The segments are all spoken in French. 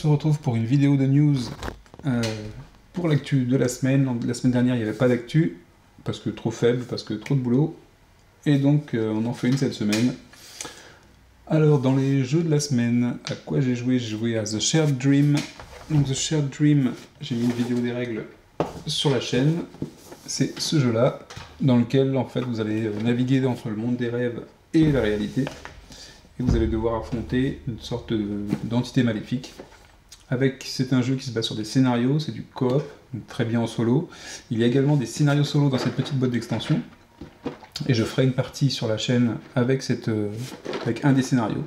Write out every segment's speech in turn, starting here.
se retrouve pour une vidéo de news pour l'actu de la semaine. La semaine dernière, il n'y avait pas d'actu, parce que trop faible, parce que trop de boulot. Et donc, on en fait une cette semaine. Alors, dans les jeux de la semaine, à quoi j'ai joué? J'ai joué à The Shared Dream. Donc, The Shared Dream, j'ai mis une vidéo des règles sur la chaîne. C'est ce jeu-là, dans lequel, en fait, vous allez naviguer entre le monde des rêves et la réalité. Et vous allez devoir affronter une sorte d'entité maléfique. C'est un jeu qui se base sur des scénarios, c'est du coop, donc très bien en solo. Il y a également des scénarios solo dans cette petite boîte d'extension. Et je ferai une partie sur la chaîne avec un des scénarios.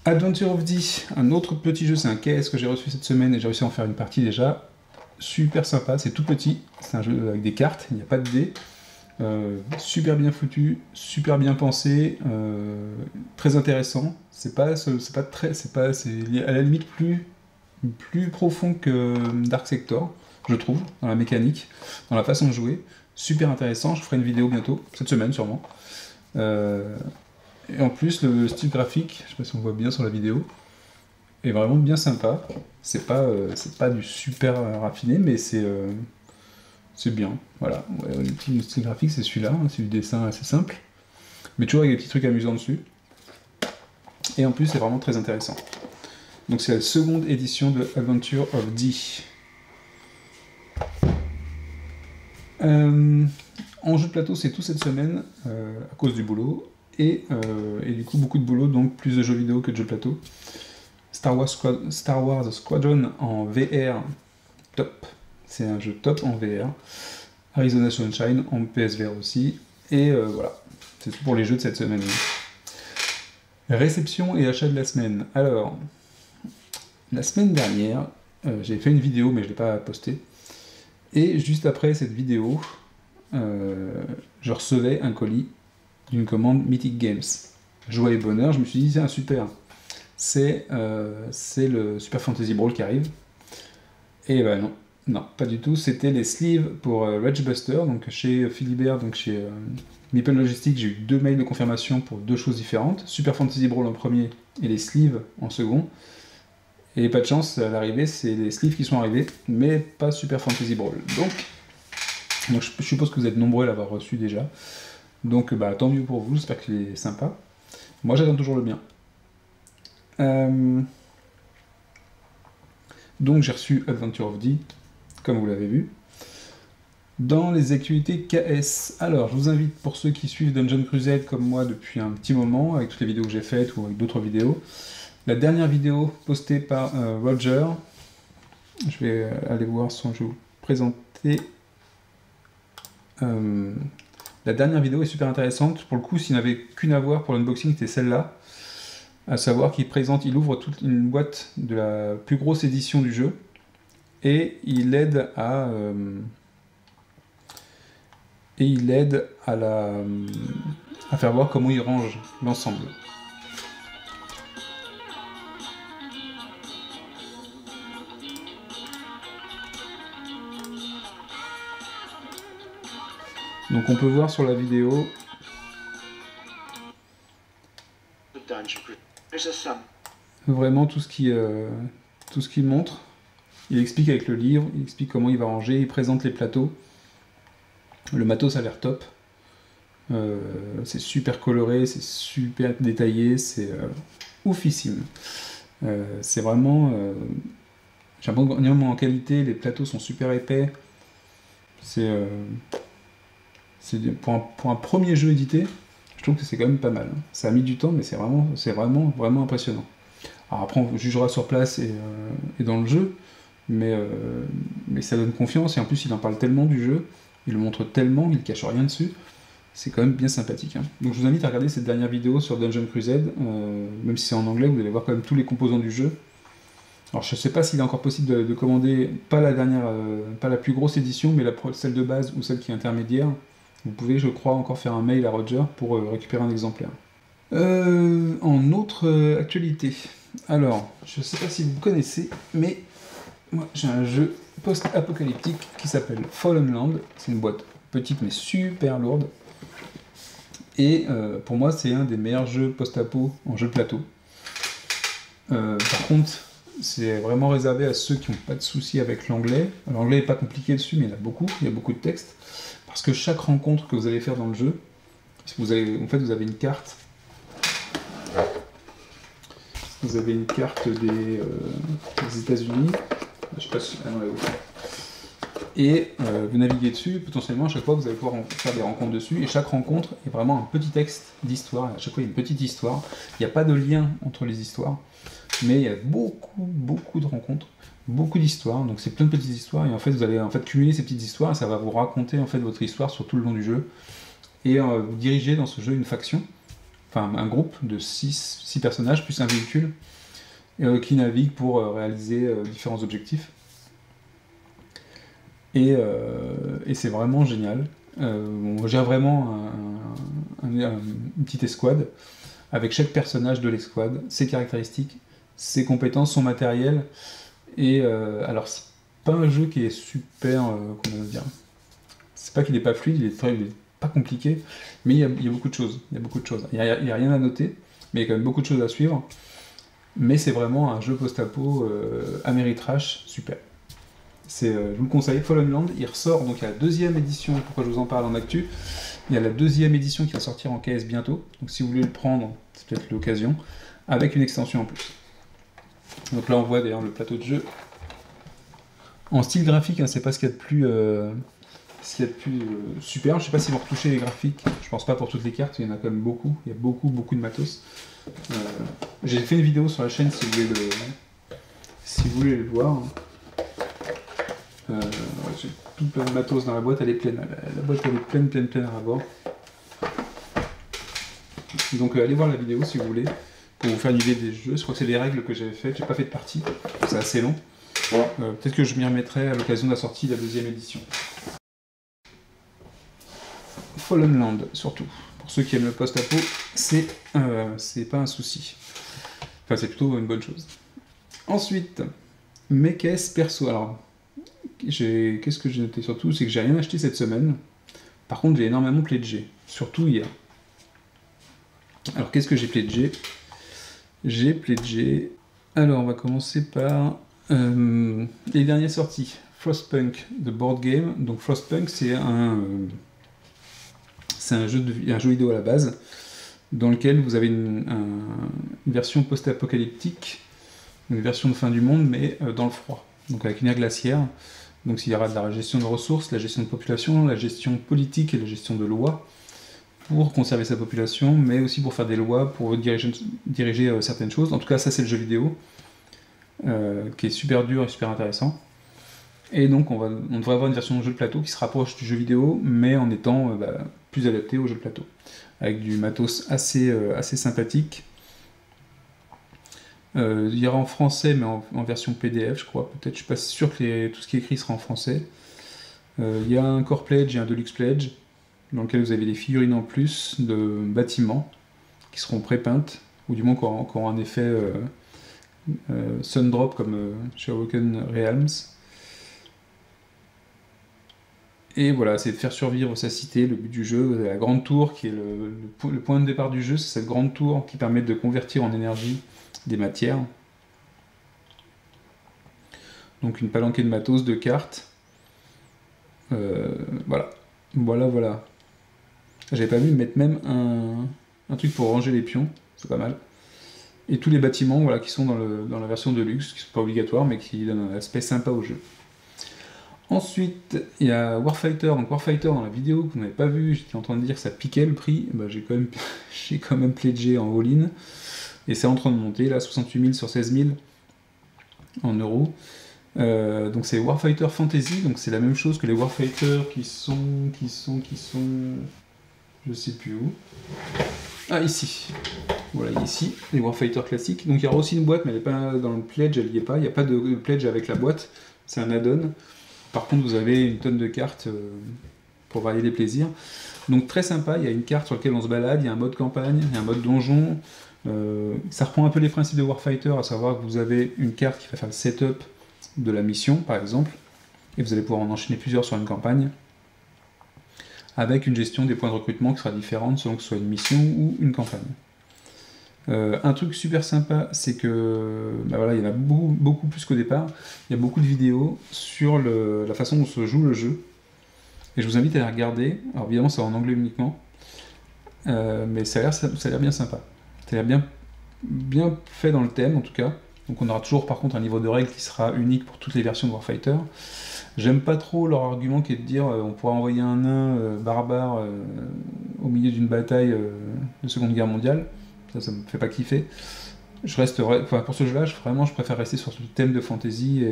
Adventure of D, un autre petit jeu, c'est un KS que j'ai reçu cette semaine et j'ai réussi à en faire une partie déjà. Super sympa, c'est tout petit, c'est un jeu avec des cartes, il n'y a pas de dés. Super bien foutu, super bien pensé, très intéressant. C'est à la limite plus profond que Dark Sector, je trouve, dans la mécanique, dans la façon de jouer. Super intéressant, je ferai une vidéo bientôt, cette semaine sûrement. Et en plus, le style graphique, je sais pas si on voit bien sur la vidéo, est vraiment bien sympa. C'est pas du super raffiné, mais c'est bien, voilà. Ouais, le style graphique, c'est celui-là, hein, c'est du dessin assez simple, mais toujours avec des petits trucs amusants dessus. Et en plus, c'est vraiment très intéressant. Donc c'est la seconde édition de Adventure of D. En jeu de plateau, c'est tout cette semaine, à cause du boulot, et du coup, beaucoup de boulot, donc plus de jeux vidéo que de jeux de plateau. Star Wars Squadron en VR, top. C'est un jeu top en VR. Arizona Sunshine en PSVR aussi. Et voilà, c'est tout pour les jeux de cette semaine. Réception et achat de la semaine. Alors, la semaine dernière, j'ai fait une vidéo, mais je ne l'ai pas postée. Et juste après cette vidéo, je recevais un colis d'une commande Mythic Games. Joie et bonheur, je me suis dit, tiens, super. C'est le Super Fantasy Brawl qui arrive. Et ben non. Non, pas du tout. C'était les sleeves pour Ragebuster, donc chez Philibert, donc chez Meeple Logistics. J'ai eu 2 mails de confirmation pour 2 choses différentes. Super Fantasy Brawl en premier et les sleeves en second. Et pas de chance, à l'arrivée, c'est les sleeves qui sont arrivés, mais pas Super Fantasy Brawl. Donc je suppose que vous êtes nombreux à l'avoir reçu déjà. Donc bah, tant mieux pour vous, j'espère qu'il est sympa. Moi j'attends toujours le bien. Donc j'ai reçu Adventure of D, comme vous l'avez vu. Dans les actualités KS, alors je vous invite, pour ceux qui suivent Dungeon Crusade comme moi depuis un petit moment, avec toutes les vidéos que j'ai faites ou avec d'autres vidéos, la dernière vidéo postée par Roger, je vais aller voir je vais vous présenter. La dernière vidéo est super intéressante, pour le coup s'il n'y avait qu'une à voir pour l'unboxing, c'était celle-là, à savoir il ouvre toute une boîte de la plus grosse édition du jeu, et il aide à faire voir comment il range l'ensemble. Donc on peut voir sur la vidéo vraiment tout ce qu'il montre. Il explique avec le livre, il explique comment il va ranger, il présente les plateaux. Le matos a l'air top. C'est super coloré, c'est super détaillé, c'est oufissime. C'est vraiment... j'ai un en qualité, les plateaux sont super épais. Pour un premier jeu édité, je trouve que c'est quand même pas mal. Ça a mis du temps, mais c'est vraiment impressionnant. Alors après, on jugera sur place et dans le jeu, mais ça donne confiance, et en plus il en parle tellement du jeu, il le montre tellement, il cache rien dessus, c'est quand même bien sympathique. Hein. Donc je vous invite à regarder cette dernière vidéo sur Dungeon Crusade, même si c'est en anglais, vous allez voir quand même tous les composants du jeu. Alors je sais pas s'il est encore possible de commander, pas la plus grosse édition, mais celle de base ou celle qui est intermédiaire. Vous pouvez, je crois, encore faire un mail à Roger pour récupérer un exemplaire. En autre actualité, alors, je sais pas si vous connaissez, mais moi j'ai un jeu post-apocalyptique qui s'appelle Fallen Land. C'est une boîte petite mais super lourde. Et pour moi, c'est un des meilleurs jeux post-apo en jeu de plateau. Par contre, c'est vraiment réservé à ceux qui n'ont pas de soucis avec l'anglais. L'anglais n'est pas compliqué dessus, mais il y a beaucoup de texte. Parce que chaque rencontre que vous allez faire dans le jeu, vous avez une carte. Vous avez une carte des États-Unis. Je sais pas si... Ah non, là, et vous naviguez dessus, potentiellement à chaque fois vous allez pouvoir faire des rencontres dessus, et chaque rencontre est vraiment un petit texte d'histoire, à chaque fois il y a une petite histoire, il n'y a pas de lien entre les histoires, mais il y a beaucoup de rencontres, beaucoup d'histoires, donc c'est plein de petites histoires, et en fait vous allez cumuler ces petites histoires, et ça va vous raconter en fait votre histoire sur tout le long du jeu, et vous dirigez dans ce jeu une faction, enfin un groupe de 6 personnages, plus un véhicule, qui navigue pour réaliser différents objectifs. Et c'est vraiment génial. On gère vraiment une petite escouade, avec chaque personnage de l'escouade, ses caractéristiques, ses compétences, son matériel. Et alors, c'est pas un jeu qui est super. Comment dire, c'est pas qu'il est pas fluide, il est pas compliqué, mais il y a beaucoup de choses. Il n'y a rien à noter, mais il y a quand même beaucoup de choses à suivre. Mais c'est vraiment un jeu post-apo Ameritrash, super. Je vous le conseille, Fallen Land, il ressort, donc il y a la deuxième édition, pourquoi je vous en parle en actu, il y a la deuxième édition qui va sortir en KS bientôt, donc si vous voulez le prendre, c'est peut-être l'occasion, avec une extension en plus. Donc là on voit d'ailleurs le plateau de jeu. En style graphique, hein, c'est pas ce qu'il y a de plus, super, je sais pas si vous retouchez les graphiques, je pense pas pour toutes les cartes, il y en a quand même beaucoup, il y a beaucoup de matos. J'ai fait une vidéo sur la chaîne si vous voulez le voir. J'ai tout plein de matos dans la boîte, elle est pleine. La boîte elle est pleine à rabord. Donc allez voir la vidéo si vous voulez, pour vous faire une idée des jeux. Je crois que c'est les règles que j'avais faites, j'ai pas fait de partie, c'est assez long. Peut-être que je m'y remettrai à l'occasion de la sortie de la deuxième édition. Fallen Land, surtout. Pour ceux qui aiment le post-apo, c'est pas un souci. Enfin, c'est plutôt une bonne chose. Ensuite, mes caisses perso. Alors, qu'est-ce que j'ai noté surtout, c'est que j'ai rien acheté cette semaine. Par contre, j'ai énormément pledgé, surtout hier. Alors, qu'est-ce que j'ai pledgé? J'ai pledgé... Alors, on va commencer par les dernières sorties. Frostpunk, The Board Game. Donc, Frostpunk, c'est un jeu vidéo à la base, dans lequel vous avez une version post-apocalyptique, une version de fin du monde, mais dans le froid. Donc, avec une ère glaciaire. Donc il y aura de la gestion de ressources, la gestion de population, la gestion politique et la gestion de lois pour conserver sa population, mais aussi pour faire des lois, pour diriger certaines choses. En tout cas, ça c'est le jeu vidéo, qui est super dur et super intéressant. Et donc on devrait avoir une version de jeu de plateau qui se rapproche du jeu vidéo, mais en étant plus adapté au jeu de plateau, avec du matos assez sympathique. Il y aura en français, mais en version PDF, je crois. Peut-être, je suis pas sûr que tout ce qui est écrit sera en français. Il y a un Core Pledge et un Deluxe Pledge, dans lequel vous avez des figurines en plus de bâtiments qui seront pré-peintes, ou du moins qui auront un effet Sundrop comme chez Awoken Realms. Et voilà, c'est de faire survivre sa cité, le but du jeu. Vous avez la grande tour qui est le point de départ du jeu, c'est cette grande tour qui permet de convertir en énergie des matières. Donc une palanquée de matos, de cartes. Voilà. J'avais pas vu mettre même un truc pour ranger les pions, c'est pas mal. Et tous les bâtiments voilà, qui sont dans la version de luxe, qui sont pas obligatoires, mais qui donnent un aspect sympa au jeu. Ensuite, il y a Warfighter. Donc Warfighter, dans la vidéo que vous n'avez pas vu, j'étais en train de dire que ça piquait le prix. J'ai quand même pledgé en all-in. Et c'est en train de monter, là, 68 000 sur 16 000 en euros. Donc c'est Warfighter Fantasy, donc c'est la même chose que les Warfighter qui sont... Je sais plus où. Ah, ici. Voilà, ici, les Warfighter classiques. Donc il y aura aussi une boîte, mais elle n'est pas dans le pledge, elle n'y est pas. Il n'y a pas de pledge avec la boîte, c'est un add-on. Par contre, vous avez une tonne de cartes pour varier les plaisirs. Donc très sympa, il y a une carte sur laquelle on se balade, il y a un mode campagne, il y a un mode donjon. Ça reprend un peu les principes de Warfighter, à savoir que vous avez une carte qui va faire le setup de la mission, par exemple, et vous allez pouvoir en enchaîner plusieurs sur une campagne, avec une gestion des points de recrutement qui sera différente selon que ce soit une mission ou une campagne. Un truc super sympa, c'est que bah voilà, il y en a beaucoup plus qu'au départ. Il y a beaucoup de vidéos sur la façon dont se joue le jeu. Et je vous invite à les regarder. Alors évidemment, c'est en anglais uniquement. Mais ça a l'air bien sympa. Ça a l'air bien fait dans le thème en tout cas. Donc on aura toujours par contre un livre de règles qui sera unique pour toutes les versions de Warfighter. J'aime pas trop leur argument qui est de dire on pourra envoyer un nain barbare au milieu d'une bataille de Seconde Guerre mondiale. Ça me fait pas kiffer. Pour ce jeu-là, je préfère rester sur ce thème de fantasy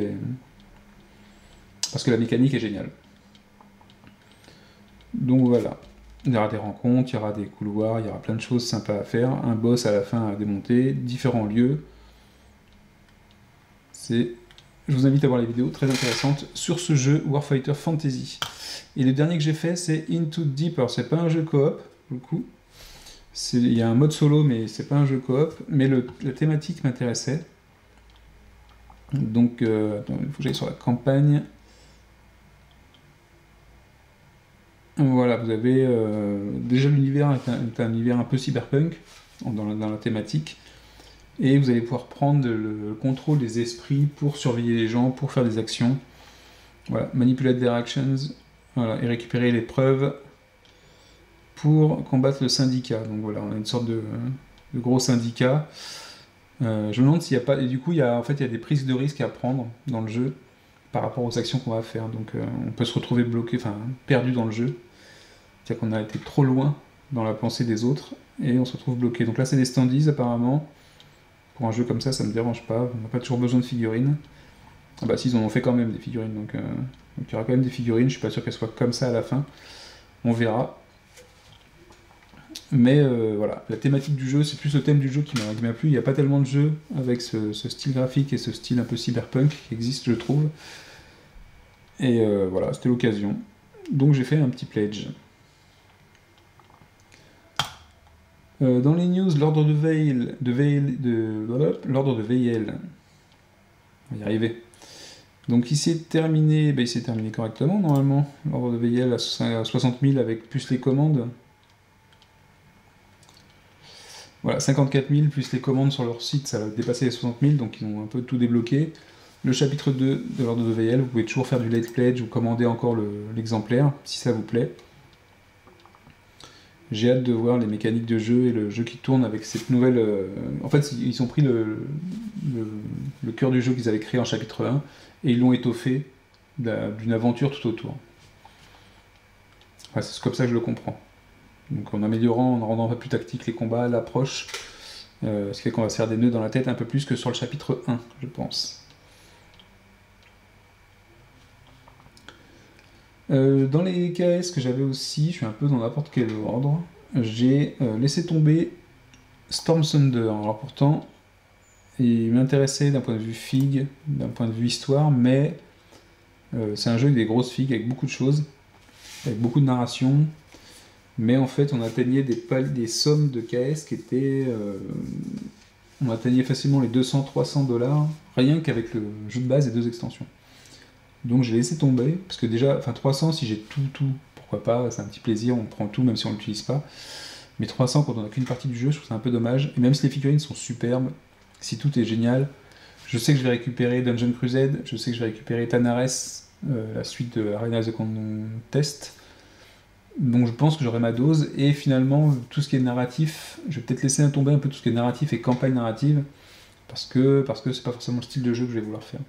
parce que la mécanique est géniale. Donc voilà. Il y aura des rencontres, il y aura des couloirs, il y aura plein de choses sympas à faire, un boss à la fin à démonter, différents lieux. Je vous invite à voir les vidéos très intéressantes sur ce jeu Warfighter Fantasy. Et le dernier que j'ai fait, c'est Into Deeper. C'est pas un jeu coop, pour le coup. Il y a un mode solo, mais c'est pas un jeu coop. Mais la thématique m'intéressait. Donc, attends, il faut que j'aille sur la campagne. Voilà, vous avez déjà l'univers est un univers un peu cyberpunk dans la thématique. Et vous allez pouvoir prendre le contrôle des esprits pour surveiller les gens, pour faire des actions. Voilà, manipulate their actions, voilà, et récupérer les preuves pour combattre le syndicat. Donc voilà, on a une sorte de gros syndicat. Je me demande s'il n'y a pas... Et du coup, il y a des prises de risques à prendre dans le jeu par rapport aux actions qu'on va faire. Donc on peut se retrouver bloqué, perdu dans le jeu. C'est-à-dire qu'on a été trop loin dans la pensée des autres et on se retrouve bloqué. Donc là, c'est des standees apparemment. Pour un jeu comme ça me dérange pas. On n'a pas toujours besoin de figurines. Ah bah si, ils en ont fait quand même des figurines. Donc il y aura quand même des figurines. Je suis pas sûr qu'elles soient comme ça à la fin. On verra. Mais voilà, la thématique du jeu, c'est plus le thème du jeu qui m'a plu. Il n'y a pas tellement de jeux avec ce style graphique et ce style un peu cyberpunk qui existe, je trouve. Et voilà, c'était l'occasion. Donc j'ai fait un petit pledge. Dans les news, l'ordre de Veil, on va y arriver. Donc il s'est terminé correctement normalement. L'ordre de Veil à 60 000 avec plus les commandes. Voilà, 54 000 plus les commandes sur leur site, ça a dépassé les 60 000, donc ils ont un peu tout débloqué. Le chapitre 2 de l'ordre de Veil, vous pouvez toujours faire du late pledge ou commander encore l'exemplaire, si ça vous plaît. J'ai hâte de voir les mécaniques de jeu et le jeu qui tourne avec cette nouvelle... En fait, ils ont pris le cœur du jeu qu'ils avaient créé en chapitre 1 et ils l'ont étoffé d'une aventure tout autour. Enfin, c'est comme ça que je le comprends. Donc en améliorant, en rendant un peu plus tactique les combats, l'approche, ce qui fait qu'on va se faire des nœuds dans la tête un peu plus que sur le chapitre 1, je pense. Dans les KS que j'avais aussi, je suis un peu dans n'importe quel ordre, j'ai laissé tomber Storm Thunder. Alors pourtant, il m'intéressait d'un point de vue figue, d'un point de vue histoire, mais c'est un jeu avec des grosses figues, avec beaucoup de choses, avec beaucoup de narration, mais en fait on atteignait des sommes de KS qui étaient... on atteignait facilement les 200-300 $, rien qu'avec le jeu de base et 2 extensions. Donc j'ai laissé tomber, parce que déjà, 300 si j'ai tout, pourquoi pas, c'est un petit plaisir, on prend tout même si on ne l'utilise pas. Mais 300 quand on n'a qu'une partie du jeu, je trouve ça un peu dommage. Et même si les figurines sont superbes, si tout est génial, je sais que je vais récupérer Dungeon Crusade, je sais que je vais récupérer Tanares, la suite de Arena of the Contest. Donc je pense que j'aurai ma dose, et finalement, tout ce qui est narratif, je vais peut-être laisser tomber un peu tout ce qui est narratif et campagne narrative, parce que c'est pas forcément le style de jeu que je vais vouloir faire.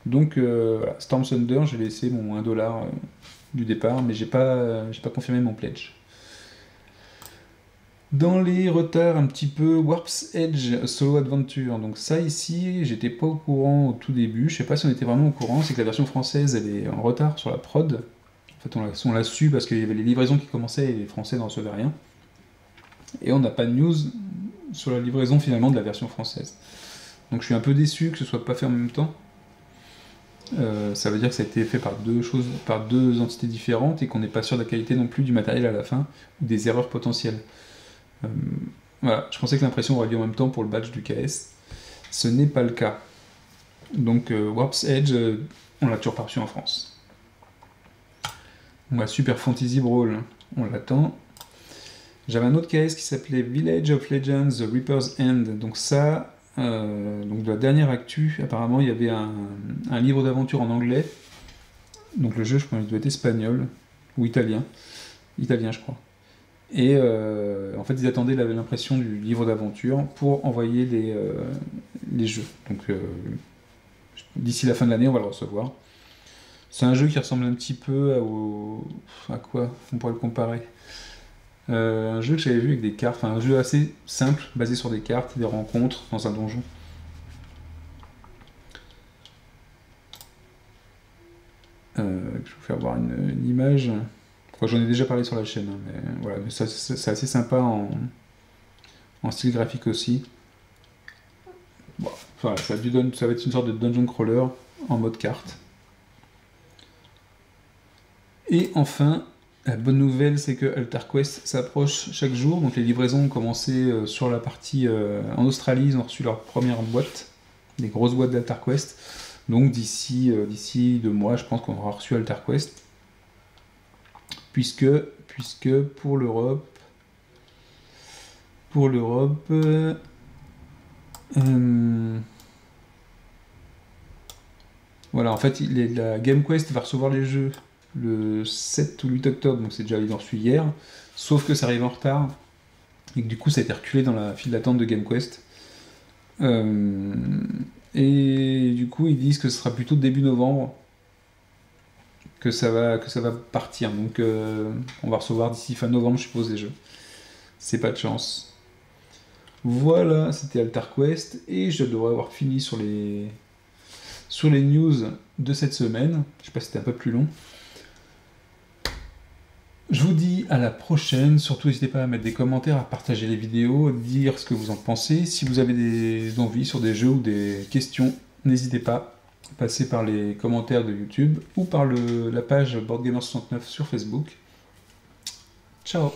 Donc voilà, Storm Thunder, j'ai laissé mon 1$ du départ, mais j'ai pas confirmé mon pledge. Dans les retards un petit peu, Warp's Edge Solo Adventure, donc ça ici, j'étais pas au courant au tout début, je sais pas si on était vraiment au courant, c'est que la version française elle est en retard sur la prod. En fait on l'a su parce qu'il y avait les livraisons qui commençaient et les Français n'en recevaient rien. Et on n'a pas de news sur la livraison finalement de la version française. Donc je suis un peu déçu que ce soit pas fait en même temps. Ça veut dire que ça a été fait par deux entités différentes et qu'on n'est pas sûr de la qualité non plus du matériel à la fin ou des erreurs potentielles. Voilà, je pensais que l'impression aurait lieu en même temps pour le badge du KS. Ce n'est pas le cas. Donc Warp's Edge, on l'a toujours pas reçu en France. Super Fantasy Brawl, on l'attend. J'avais un autre KS qui s'appelait Village of Legends, The Reaper's End. Donc ça, donc de la dernière actu, apparemment il y avait un livre d'aventure en anglais. Donc le jeu, je crois, il doit être espagnol ou italien. Italien, je crois. Et en fait, ils attendaient l'impression du livre d'aventure pour envoyer les jeux. Donc d'ici la fin de l'année, on va le recevoir. C'est un jeu qui ressemble un petit peu à quoi on pourrait le comparer. Un jeu que j'avais vu avec des cartes, enfin un jeu assez simple, basé sur des cartes, des rencontres dans un donjon. Je vais vous faire voir une image. Enfin, j'en ai déjà parlé sur la chaîne, hein, mais voilà, mais c'est assez sympa en style graphique aussi. Bon, voilà, ça va être une sorte de dungeon crawler en mode carte. Et enfin, la bonne nouvelle, c'est que AltarQuest s'approche chaque jour. Donc les livraisons ont commencé sur la partie en Australie, ils ont reçu leur première boîte, des grosses boîtes d'AltarQuest. Donc d'ici 2 mois, je pense qu'on aura reçu AltarQuest. Puisque pour l'Europe, voilà, en fait, la GameQuest va recevoir les jeux le 7 ou 8 octobre, donc c'est déjà, ils ont reçu hier, sauf que ça arrive en retard, et que du coup ça a été reculé dans la file d'attente de GameQuest. Et du coup, ils disent que ce sera plutôt début novembre que ça va partir, donc on va recevoir d'ici fin novembre, je suppose, les jeux. C'est pas de chance. Voilà, c'était AltarQuest, et je devrais avoir fini sur les news de cette semaine. Je sais pas si c'était un peu plus long. Je vous dis à la prochaine. Surtout, n'hésitez pas à mettre des commentaires, à partager les vidéos, à dire ce que vous en pensez. Si vous avez des envies sur des jeux ou des questions, n'hésitez pas. Passez par les commentaires de YouTube ou par la page BoardGamer69 sur Facebook. Ciao!